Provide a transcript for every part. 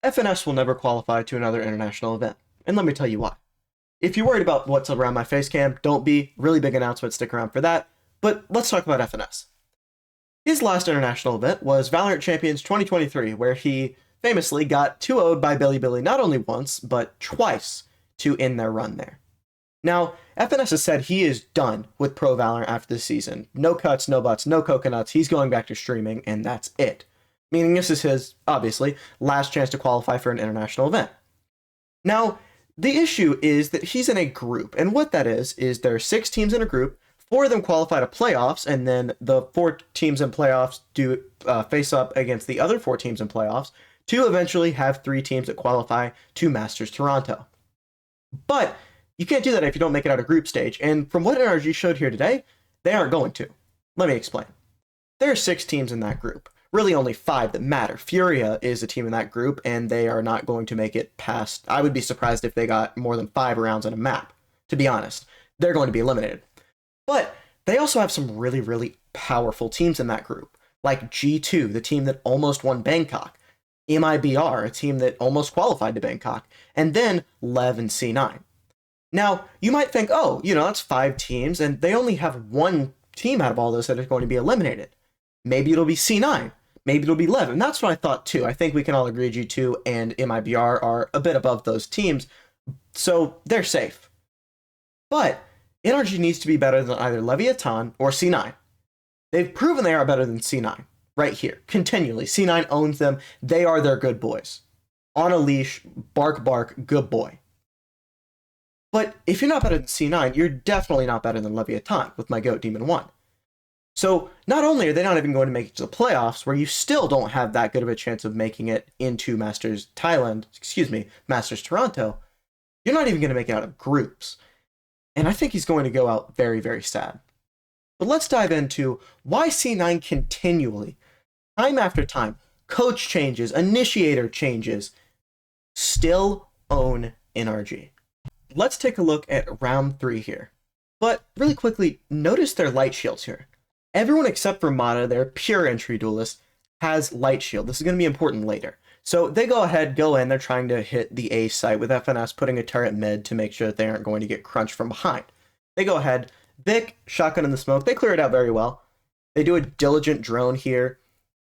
FNS will never qualify to another international event, and let me tell you why. If you're worried about what's around my face cam, don't be. Really big announcement, stick around for that. But let's talk about FNS. His last international event was Valorant Champions 2023, where he famously got 2-0'd by Billy not only once, but twice to end their run there. Now, FNS has said he is done with Pro Valorant after this season. No cuts, no butts, no coconuts. He's going back to streaming, and that's it. Meaning this is his, obviously, last chance to qualify for an international event. Now, the issue is that he's in a group, and what that is there are 6 teams in a group, 4 of them qualify to playoffs, and then the 4 teams in playoffs do face up against the other 4 teams in playoffs to eventually have 3 teams that qualify to Masters Toronto. But you can't do that if you don't make it out of group stage, and from what NRG showed here today, they aren't going to. Let me explain. There are 6 teams in that group. Really only 5 that matter. Furia is a team in that group, and they are not going to make it past... I would be surprised if they got more than 5 rounds on a map, to be honest. They're going to be eliminated. But they also have some really, really powerful teams in that group, like G2, the team that almost won Bangkok, MIBR, a team that almost qualified to Bangkok, and then Lev and C9. Now, you might think, oh, that's 5 teams, and they only have 1 team out of all those that are going to be eliminated. Maybe it'll be C9. Maybe it'll be Lev, and that's what I thought too. I think we can all agree G2 and MIBR are a bit above those teams, so they're safe. But NRG needs to be better than either Leviathan or C9. They've proven they are better than C9, right here, continually. C9 owns them. They are their good boys. On a leash, bark, bark, good boy. But if you're not better than C9, you're definitely not better than Leviathan with my GOAT Demon 1. So not only are they not even going to make it to the playoffs, where you still don't have that good of a chance of making it into Masters Toronto, you're not even going to make it out of groups. And I think he's going to go out very, very sad. But let's dive into why C9 continually, time after time, coach changes, initiator changes, still own NRG. Let's take a look at round 3 here. But really quickly, notice their light shields here. Everyone except for Mata, their pure entry duelist, has light shield. This is going to be important later. So they go in, they're trying to hit the A site with FNS putting a turret mid to make sure that they aren't going to get crunched from behind. They go ahead, Vic, shotgun in the smoke, they clear it out very well. They do a diligent drone here,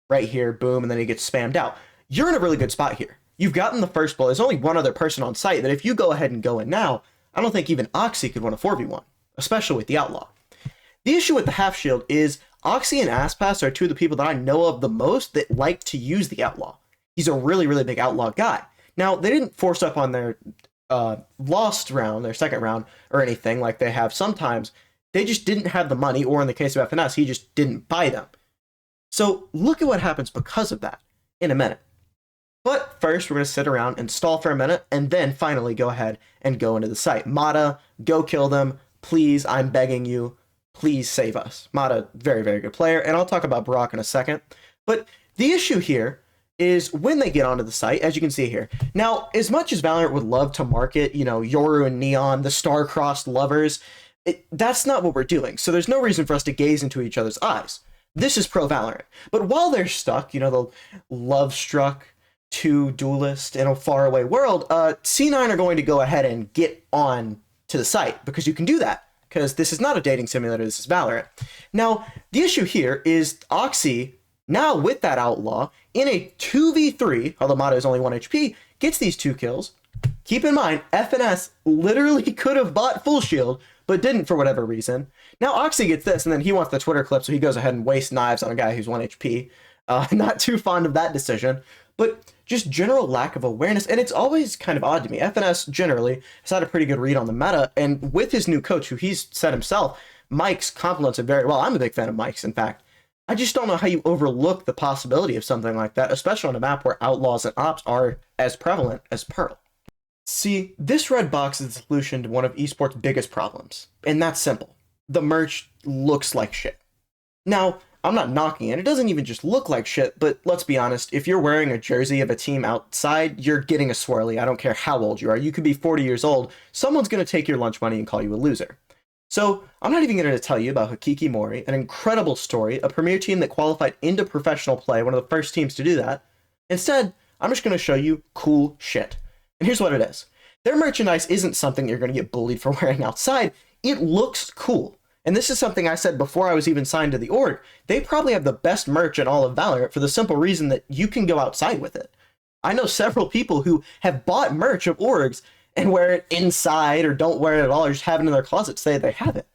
right here, boom, and then he gets spammed out. You're in a really good spot here. You've gotten the first blow. There's only one other person on site that if you go ahead and go in now, I don't think even Oxy could win a 4v1, especially with the Outlaw. The issue with the half shield is Oxy and Aspas are 2 of the people that I know of the most that like to use the Outlaw. He's a really, really big Outlaw guy. Now, they didn't force up on their lost round, their second round, or anything like they have sometimes. They just didn't have the money, or in the case of FNS, he just didn't buy them. So look at what happens because of that in a minute. But first, we're going to sit around and stall for a minute, and then finally go ahead and go into the site. Mata, go kill them. Please, I'm begging you. Please save us. Mata, very, very good player, and I'll talk about Brock in a second. But the issue here is when they get onto the site, as you can see here. Now, as much as Valorant would love to market, Yoru and Neon, the star-crossed lovers, that's not what we're doing. So there's no reason for us to gaze into each other's eyes. This is pro Valorant. But while they're stuck, the love-struck 2 duelist in a faraway world, C9 are going to go ahead and get on to the site, because you can do that. Because this is not a dating simulator, this is Valorant. Now, the issue here is Oxy, now with that Outlaw, in a 2v3, although Mata is only 1 HP, gets these 2 kills. Keep in mind, FNS literally could have bought full shield, but didn't for whatever reason. Now Oxy gets this, and then he wants the Twitter clip, so he goes ahead and wastes knives on a guy who's 1 HP. Not too fond of that decision, but just general lack of awareness, and it's always kind of odd to me. FNS generally has had a pretty good read on the meta, and with his new coach, who he's said himself, Mike's compliments it very well. I'm a big fan of Mike's, in fact. I just don't know how you overlook the possibility of something like that, especially on a map where Outlaws and Ops are as prevalent as Pearl. See, this red box is the solution to one of esports' biggest problems, and that's simple. The merch looks like shit. Now, I'm not knocking it. It doesn't even just look like shit, but let's be honest. If you're wearing a jersey of a team outside, you're getting a swirly. I don't care how old you are. You could be 40 years old. Someone's going to take your lunch money and call you a loser. So I'm not even going to tell you about Hakiki Mori, an incredible story, a premier team that qualified into professional play, one of the first teams to do that. Instead, I'm just going to show you cool shit. And here's what it is. Their merchandise isn't something you're going to get bullied for wearing outside. It looks cool. And this is something I said before I was even signed to the org. They probably have the best merch in all of Valorant for the simple reason that you can go outside with it. I know several people who have bought merch of orgs and wear it inside or don't wear it at all or just have it in their closet say they have it.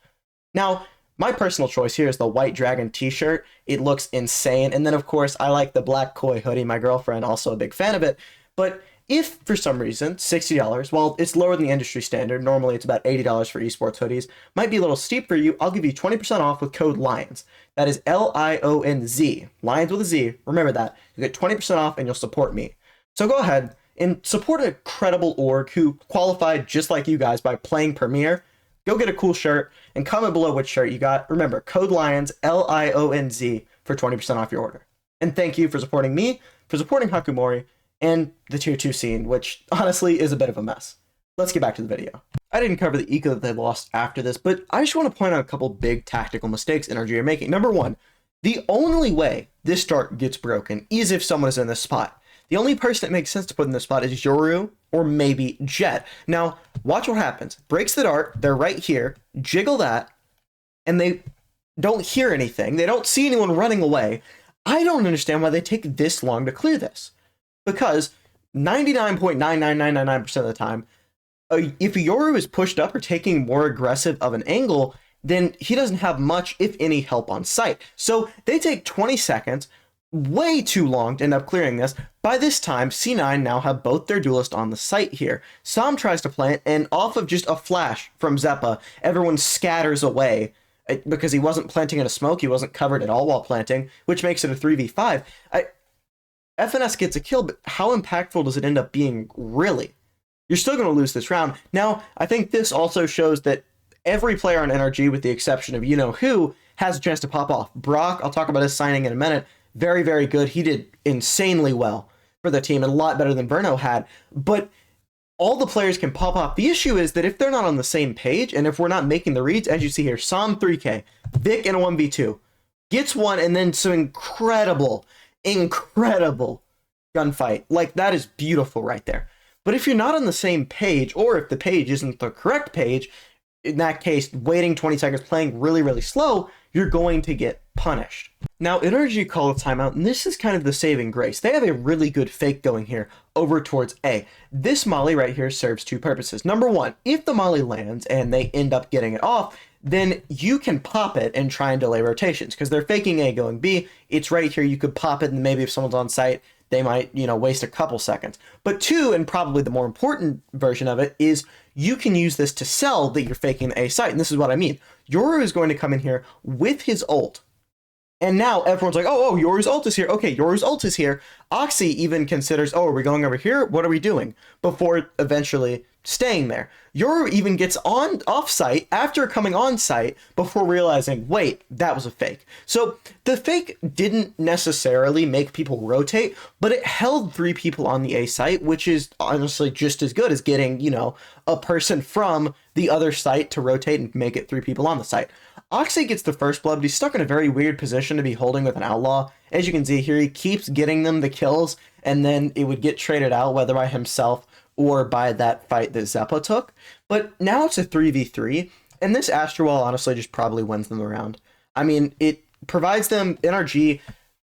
Now, my personal choice here is the White Dragon t-shirt. It looks insane. And then, of course, I like the Black Koi hoodie. My girlfriend, also a big fan of it. But if, for some reason, $60, well, it's lower than the industry standard. Normally, it's about $80 for esports hoodies. Might be a little steep for you. I'll give you 20% off with code LIONZ. That is LIONZ. Lions with a Z. Remember that. You get 20% off and you'll support me. So go ahead and support a credible org who qualified just like you guys by playing Premier. Go get a cool shirt and comment below which shirt you got. Remember, code LIONZ, LIONZ, for 20% off your order. And thank you for supporting me, for supporting Hakumori, and the tier 2 scene, which honestly is a bit of a mess. Let's get back to the video. I didn't cover the eco that they lost after this, but I just want to point out a couple big tactical mistakes NRG are making. Number one, the only way this dart gets broken is if someone is in this spot. The only person that makes sense to put in this spot is Yoru or maybe Jet. Now, watch what happens. Breaks the dart, they're right here, jiggle that, and they don't hear anything. They don't see anyone running away. I don't understand why they take this long to clear this. Because 99.99999% of the time, if Yoru is pushed up or taking more aggressive of an angle, then he doesn't have much, if any, help on site. So they take 20 seconds, way too long to end up clearing this. By this time, C9 now have both their duelist on the site here. Sam tries to plant, and off of just a flash from Zeppa, everyone scatters away because he wasn't planting in a smoke. He wasn't covered at all while planting, which makes it a 3v5. FNS gets a kill, but how impactful does it end up being, really? You're still going to lose this round. Now, I think this also shows that every player on NRG, with the exception of you-know-who, has a chance to pop off. Brock, I'll talk about his signing in a minute, very, very good. He did insanely well for the team, and a lot better than Verno had. But all the players can pop off. The issue is that if they're not on the same page, and if we're not making the reads, as you see here, Sam 3K, Vic in a 1v2, gets one, and then some incredible gunfight. Like, that is beautiful right there. But if you're not on the same page, or if the page isn't the correct page, in that case, waiting 20 seconds, playing really, really slow, you're going to get punished. Now, NRG call a timeout, and this is kind of the saving grace. They have a really good fake going here over towards A. This molly right here serves two purposes. Number one, if the molly lands and they end up getting it off, then you can pop it and try and delay rotations because they're faking A going B. It's right here. You could pop it, and maybe if someone's on site, they might, waste a couple seconds. But two, and probably the more important version of it, is you can use this to sell that you're faking the A site. And this is what I mean. Yoru is going to come in here with his ult. And now everyone's like, oh, Yoru's ult is here. Okay, Yoru's ult is here. Oxy even considers, oh, are we going over here? What are we doing? Before eventually staying there. Yoru even gets on off-site after coming on-site before realizing, wait, that was a fake. So the fake didn't necessarily make people rotate, but it held 3 people on the A site, which is honestly just as good as getting, a person from the other site to rotate and make it 3 people on the site. Oxy gets the first blood, but he's stuck in a very weird position to be holding with an outlaw. As you can see here, he keeps getting them the kills, and then it would get traded out, whether by himself or by that fight that Zeppa took. But now it's a 3v3, and this Astro Wall honestly just probably wins them the round. I mean, it provides them, NRG,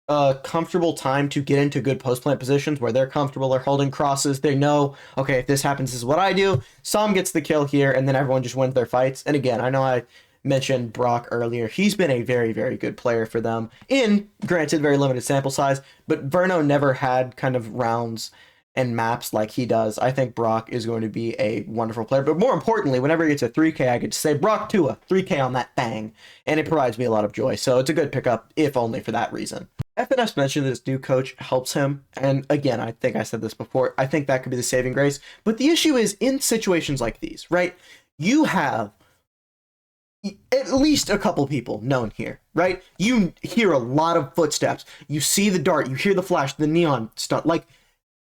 a comfortable time to get into good post-plant positions where they're comfortable, they're holding crosses, they know, okay, if this happens, this is what I do. Sam gets the kill here, and then everyone just wins their fights. And again, I know I mentioned Brock earlier. He's been a very, very good player for them in, granted, very limited sample size, but Verno never had kind of rounds and maps like he does. I think Brock is going to be a wonderful player, but more importantly, whenever he gets a 3K, I get to say, Brock Tua, 3K on that thing, and it provides me a lot of joy, so it's a good pickup, if only for that reason. FNS mentioned this new coach helps him, and again, I think I said this before, I think that could be the saving grace, but the issue is, in situations like these, right, you have at least a couple people known here, right? You hear a lot of footsteps. You see the dart. You hear the flash, the neon stunt. Like,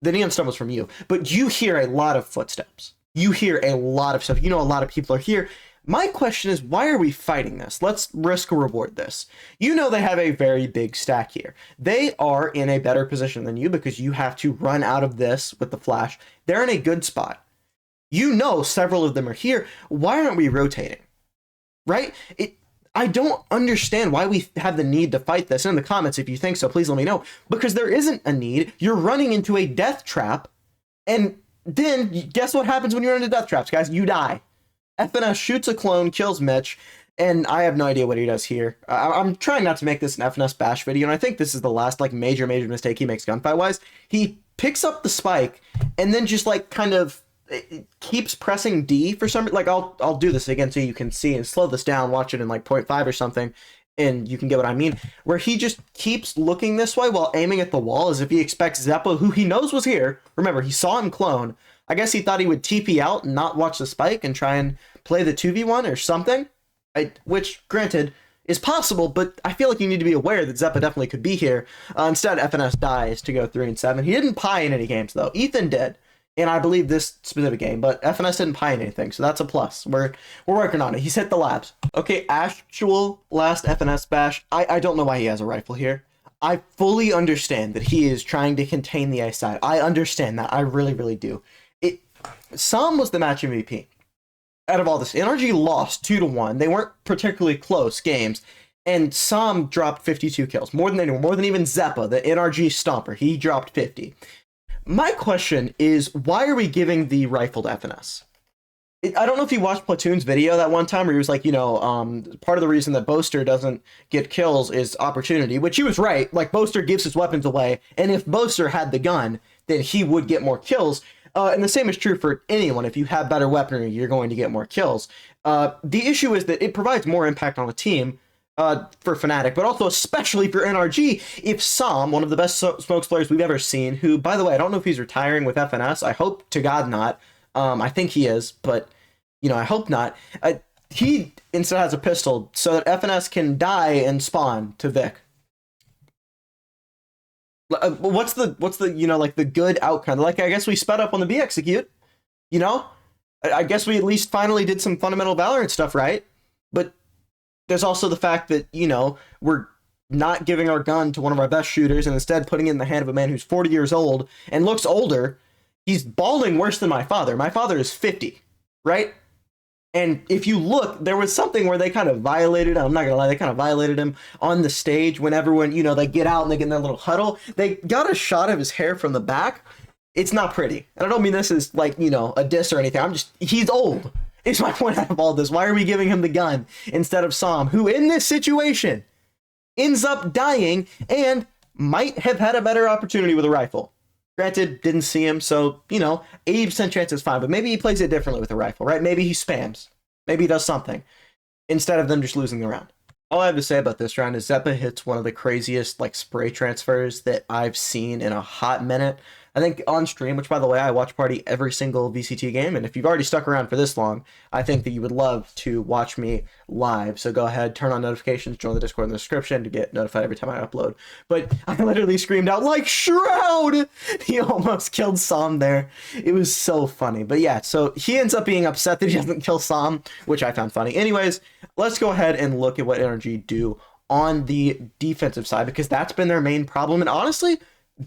the neon stunt was from you. But you hear a lot of footsteps. You hear a lot of stuff. You know a lot of people are here. My question is, why are we fighting this? Let's risk reward this. You know they have a very big stack here. They are in a better position than you because you have to run out of this with the flash. They're in a good spot. You know several of them are here. Why aren't we rotating? Right? I don't understand why we have the need to fight this. In the comments, if you think so, please let me know. Because there isn't a need. You're running into a death trap. And then, guess what happens when you run into death traps, guys? You die. FNS shoots a clone, kills Mitch, and I have no idea what he does here. I'm trying not to make this an FNS bash video, and I think this is the last like major mistake he makes gunfight-wise. He picks up the spike, and then just like kind of keeps pressing D for some, like I'll do this again so you can see and slow this down, watch it in like 0.5 or something, and you can get what I mean, where he just keeps looking this way while aiming at the wall as if he expects Zeppa, who he knows was here. Remember, he saw him clone. I guess he thought he would TP out and not watch the spike and try and play the 2v1 or something, which, granted, is possible, but I feel like you need to be aware that Zeppa definitely could be here. Instead, FNS dies to go 3-7. He didn't pie in any games, though. Ethan did, and I believe this specific game, but FNS didn't pie in anything, so that's a plus. We're working on it. He's hit the labs. Okay, actual last FNS bash. I don't know why he has a rifle here. I fully understand that he is trying to contain the A side. I understand that. I really, really do. Sam was the match MVP. Out of all this, NRG lost 2-1. They weren't particularly close games, and Sam dropped 52 kills, more than anyone, more than even Zeppa, the NRG stomper. He dropped 50. My question is, why are we giving the rifle to FNS? I don't know if you watched Platoon's video that one time where he was like, you know, part of the reason that Boaster doesn't get kills is opportunity, which he was right. Like, Boaster gives his weapons away, and if Boaster had the gun, then he would get more kills. And the same is true for anyone. If you have better weaponry, you're going to get more kills. The issue is that it provides more impact on the team for Fnatic, but also especially for NRG. If Sam, one of the best smokes players we've ever seen, who, by the way, I don't know if he's retiring with FNS. I hope to God not. I think he is, but, you know, I hope not. He instead has a pistol so that FNS can die and spawn to Vic. What's the you know, like the good outcome? Like, I guess we sped up on the B execute, you know? I guess we at least finally did some fundamental Valorant stuff right, but there's also the fact that, you know, we're not giving our gun to one of our best shooters and instead putting it in the hand of a man who's 40 years old and looks older. He's balding worse than my father. My father is 50, right? And if you look, there was something where they kind of violated him. I'm not gonna lie, they kind of violated him on the stage when everyone, you know, they get out and they get in their little huddle. They got a shot of his hair from the back. It's not pretty. And I don't mean this is like, you know, a diss or anything. He's old. It's my point out of all this. Why are we giving him the gun instead of Sam, who in this situation ends up dying and might have had a better opportunity with a rifle? Granted, didn't see him, so, you know, 80% chance is fine, but maybe he plays it differently with a rifle, right? Maybe he spams. Maybe he does something, instead of them just losing the round. All I have to say about this round is Zeppa hits one of the craziest, like, spray transfers that I've seen in a hot minute. I think on stream, which, by the way, I watch party every single VCT game, and if you've already stuck around for this long, I think that you would love to watch me live. So go ahead, turn on notifications, join the Discord in the description to get notified every time I upload. But I literally screamed out, like, Shroud! He almost killed Sam there. It was so funny. But yeah, so he ends up being upset that he doesn't kill Sam, which I found funny. Anyways, let's go ahead and look at what NRG do on the defensive side, because that's been their main problem. And honestly,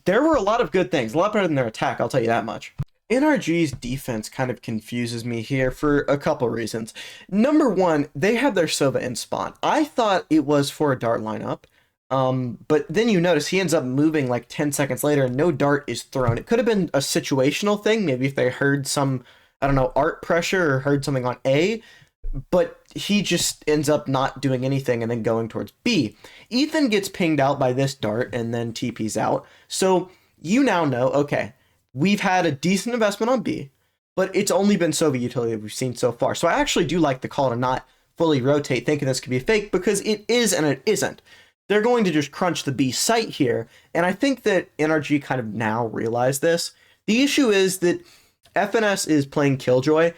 there were a lot of good things, a lot better than their attack, I'll tell you that much. NRG's defense kind of confuses me here for a couple reasons. Number one, they have their Sova in spawn. I thought it was for a dart lineup, but then you notice he ends up moving like 10 seconds later and no dart is thrown. It could have been a situational thing, maybe if they heard some, I don't know, art pressure or heard something on A, but he just ends up not doing anything and then going towards B. Ethan gets pinged out by this dart and then TP's out. So you now know, okay, we've had a decent investment on B, but it's only been Sova utility that we've seen so far. So I actually do like the call to not fully rotate thinking this could be fake, because it is and it isn't. They're going to just crunch the B site here. And I think that NRG kind of now realized this. The issue is that FNS is playing Killjoy,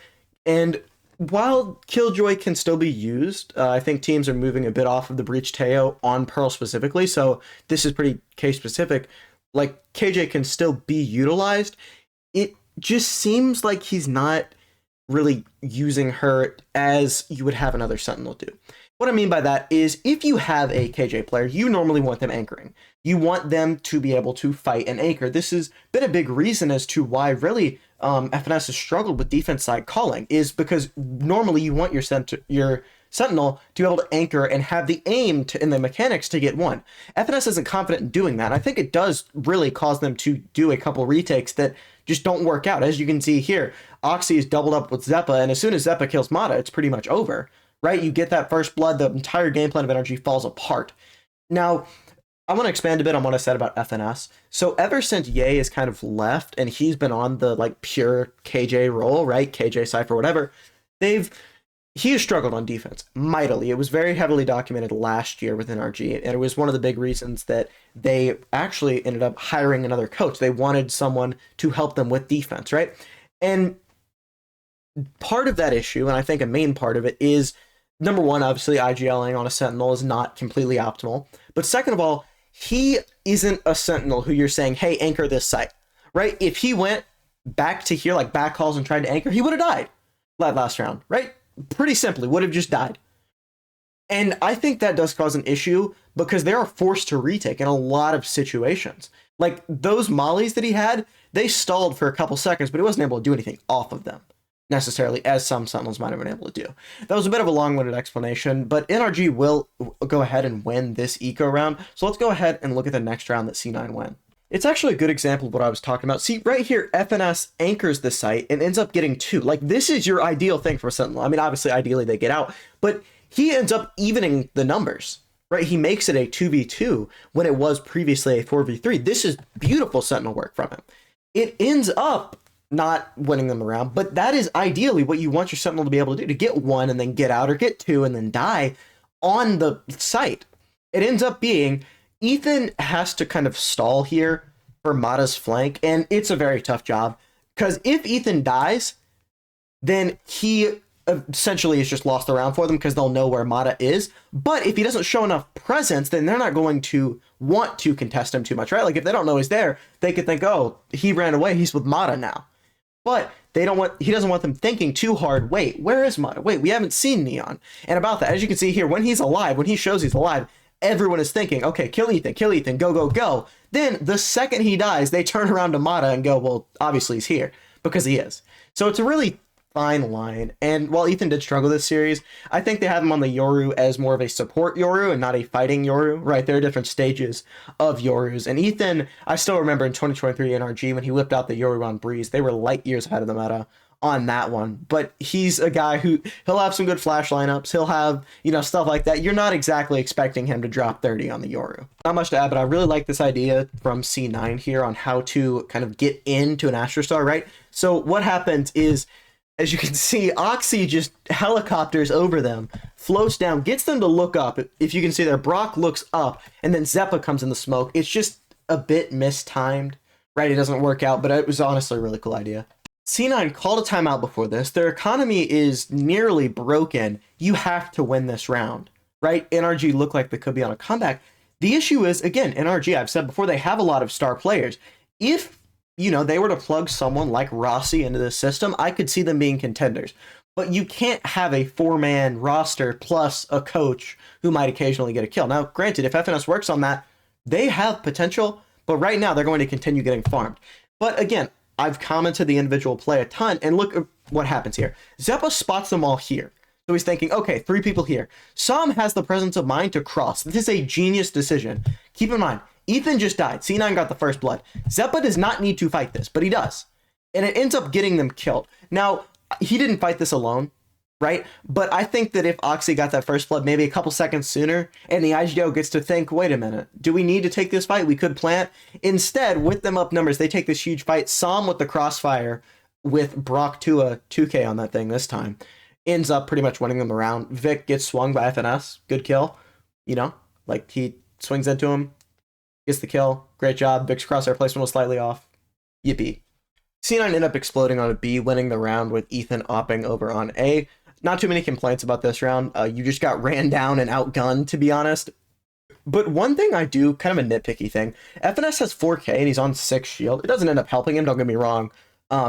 and while Killjoy can still be used, I think teams are moving a bit off of the Breach Teo on Pearl specifically, so this is pretty case specific. Like, KJ can still be utilized. It just seems like he's not really using her as you would have another Sentinel do. What I mean by that is if you have a KJ player, you normally want them anchoring. You want them to be able to fight and anchor. This has been a big reason as to why really FNS has struggled with defense side calling, is because normally you want your Sentinel to be able to anchor and have the aim to, in the mechanics to get one. FNS isn't confident in doing that. I think it does really cause them to do a couple retakes that just don't work out. As you can see here, Oxy is doubled up with Zeppa, and as soon as Zeppa kills Mata, it's pretty much over, right? You get that first blood, the entire game plan of NRG falls apart. Now, I want to expand a bit on what I said about FNS. So ever since Ye has kind of left and he's been on the like pure KJ role, right? KJ Cypher, whatever, he has struggled on defense mightily. It was very heavily documented last year with NRG, and it was one of the big reasons that they actually ended up hiring another coach. They wanted someone to help them with defense, right? And part of that issue, and I think a main part of it, is number one, obviously IGLing on a Sentinel is not completely optimal. But second of all, he isn't a Sentinel who you're saying, hey, anchor this site, right? If he went back to here, like back calls and tried to anchor, he would have died that last round, right? Pretty simply, would have just died. And I think that does cause an issue because they are forced to retake in a lot of situations. Like those mollies that he had, they stalled for a couple seconds, but he wasn't able to do anything off of them necessarily, as some Sentinels might have been able to do. That was a bit of a long-winded explanation, but NRG will go ahead and win this eco round. So let's go ahead and look at the next round that C9 win. It's actually a good example of what I was talking about. See, right here, FNS anchors the site and ends up getting 2. Like, this is your ideal thing for a Sentinel. I mean, obviously, ideally, they get out, but he ends up evening the numbers, right? He makes it a 2v2 when it was previously a 4v3. This is beautiful Sentinel work from him. It ends up not winning them around, but that is ideally what you want your Sentinel to be able to do, to get 1 and then get out, or get 2 and then die on the site. It ends up being Ethan has to kind of stall here for Mata's flank, and it's a very tough job, because if Ethan dies, then he essentially has just lost the round for them because they'll know where Mata is. But if he doesn't show enough presence, then they're not going to want to contest him too much, right? Like if they don't know he's there, they could think, oh, he ran away, he's with Mata now. But he doesn't want them thinking too hard, wait, where is Mata? Wait, we haven't seen Neon. And about that, as you can see here, when he's alive, when he shows he's alive, everyone is thinking, okay, kill Ethan, go, go, go. Then the second he dies, they turn around to Mata and go, well, obviously he's here, because he is. So it's a really fine line. And while Ethan did struggle this series, I think they have him on the Yoru as more of a support Yoru and not a fighting Yoru, right? There are different stages of Yorus. And Ethan, I still remember in 2023 NRG when he whipped out the Yoru on Breeze, they were light years ahead of the meta on that one. But he's a guy who, he'll have some good flash lineups, he'll have, stuff like that. You're not exactly expecting him to drop 30 on the Yoru. Not much to add, but I really like this idea from C9 here on how to kind of get into an Astrostar, right? So what happens is, as you can see, Oxy just helicopters over them, floats down, gets them to look up. If you can see there, Brock looks up, and then Zeppa comes in the smoke. It's just a bit mistimed, right? It doesn't work out, but it was honestly a really cool idea. C9 called a timeout before this. Their economy is nearly broken. You have to win this round, right? NRG look like they could be on a comeback. The issue is, again, NRG, I've said before, they have a lot of star players. If they were to plug someone like Rossi into this system, I could see them being contenders. But you can't have a 4-man roster plus a coach who might occasionally get a kill. Now, granted, if FNS works on that, they have potential, but right now they're going to continue getting farmed. But again, I've commented the individual play a ton, and look at what happens here. Zeppa spots them all here. So he's thinking, okay, 3 people here. Sam has the presence of mind to cross. This is a genius decision. Keep in mind, Ethan just died. C9 got the first blood. Zeppa does not need to fight this, but he does. And it ends up getting them killed. Now, he didn't fight this alone, right? But I think that if Oxy got that first blood maybe a couple seconds sooner, and the IGO gets to think, wait a minute, do we need to take this fight? We could plant. Instead, with them up numbers, they take this huge fight. Sam with the crossfire with Brock to a 2K on that thing this time ends up pretty much winning them around. Vic gets swung by FNS. Good kill. Like he swings into him. Gets the kill. Great job. Vic's crosshair placement was slightly off. Yippee. C9 ended up exploding on a B, winning the round with Ethan opping over on A. Not too many complaints about this round. You just got ran down and outgunned, to be honest. But one thing I do, kind of a nitpicky thing, FNS has 4K and he's on 6 shield. It doesn't end up helping him, don't get me wrong.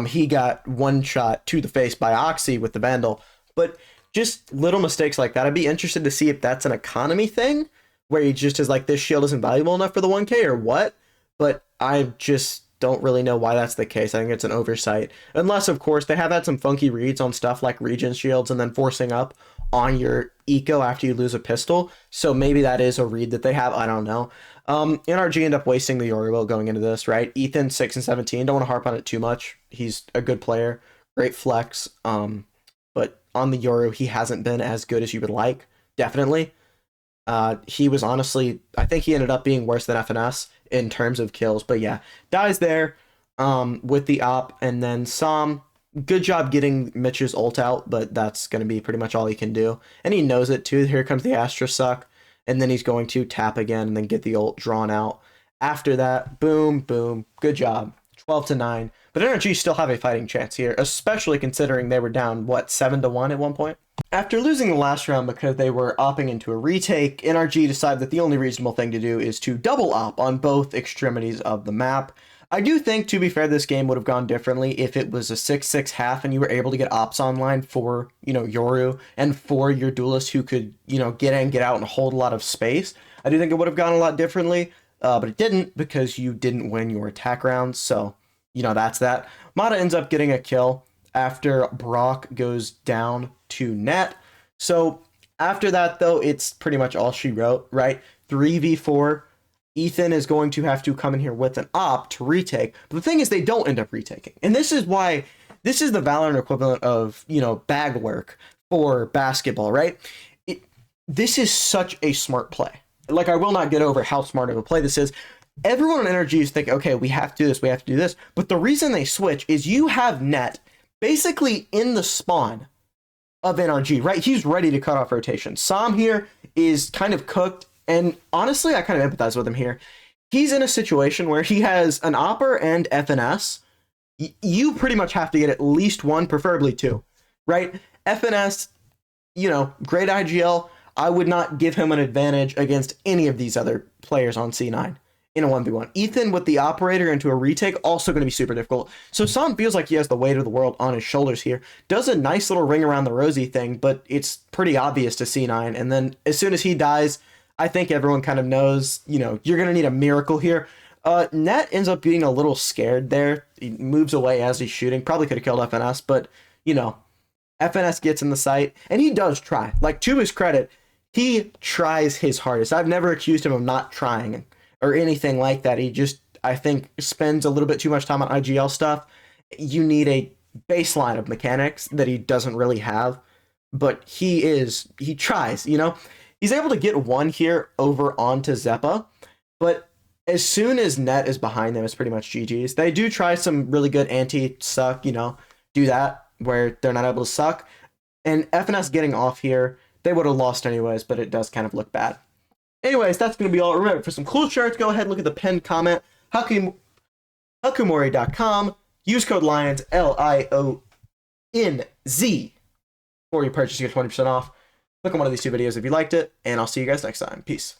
He got one shot to the face by Oxy with the Vandal, but just little mistakes like that. I'd be interested to see if that's an economy thing where he just is like, this shield isn't valuable enough for the 1K or what, but I just don't really know why that's the case. I think it's an oversight. Unless, of course, they have had some funky reads on stuff like regen shields and then forcing up on your eco after you lose a pistol. So maybe that is a read that they have. I don't know. NRG end up wasting the Yoru going into this, right? Ethan 6 and 17. Don't want to harp on it too much. He's a good player, great flex. But on the Yoru, he hasn't been as good as you would like. Definitely. He was honestly, I think he ended up being worse than FNS in terms of kills. But yeah, dies there with the op, and then Sam. Good job getting Mitch's ult out, but that's going to be pretty much all he can do. And he knows it too. Here comes the Astra suck. And then he's going to tap again and then get the ult drawn out. After that, boom, boom. Good job. 12-9. But NRG still have a fighting chance here, especially considering they were down, what, 7-1 at one point? After losing the last round because they were opping into a retake, NRG decided that the only reasonable thing to do is to double op on both extremities of the map. I do think, to be fair, this game would have gone differently if it was a 6-6 half and you were able to get ops online for, Yoru and for your duelist who could, get in, get out, and hold a lot of space. I do think it would have gone a lot differently, but it didn't because you didn't win your attack rounds, so, that's that. Mata ends up getting a kill after Brock goes down to net. So after that, though, it's pretty much all she wrote, right? 3v4. Ethan is going to have to come in here with an op to retake. But the thing is, they don't end up retaking. And this is why this is the Valorant equivalent of, bag work for basketball, right? This is such a smart play. Like, I will not get over how smart of a play this is. Everyone on NRG is thinking, okay, we have to do this, we have to do this. But the reason they switch is you have net basically in the spawn of NRG, right? He's ready to cut off rotation. Sam here is kind of cooked. And honestly, I kind of empathize with him here. He's in a situation where he has an Opper and FNS. You pretty much have to get at least one, preferably two, right? FNS, great IGL. I would not give him an advantage against any of these other players on C9 in a 1v1. Ethan with the operator into a retake, also going to be super difficult. So Sam feels like he has the weight of the world on his shoulders here. Does a nice little ring around the rosy thing, but it's pretty obvious to C9. And then as soon as he dies, I think everyone kind of knows, you're going to need a miracle here. Net ends up being a little scared there. He moves away as he's shooting. Probably could have killed FNS, but, FNS gets in the sight, and he does try. Like, to his credit, he tries his hardest. I've never accused him of not trying or anything like that. He just, I think, spends a little bit too much time on IGL stuff. You need a baseline of mechanics that he doesn't really have, but he tries, He's able to get one here over onto Zeppa, but as soon as net is behind them, it's pretty much GG's. They do try some really good anti-suck, do that where they're not able to suck. And FNS getting off here, they would have lost anyways, but it does kind of look bad. Anyways, that's going to be all. Remember, for some cool shirts, go ahead and look at the pinned comment, hakumori.com. Use code LIONZ, LIONZ, for your purchase. You get 20% off. Click on one of these two videos if you liked it, and I'll see you guys next time. Peace.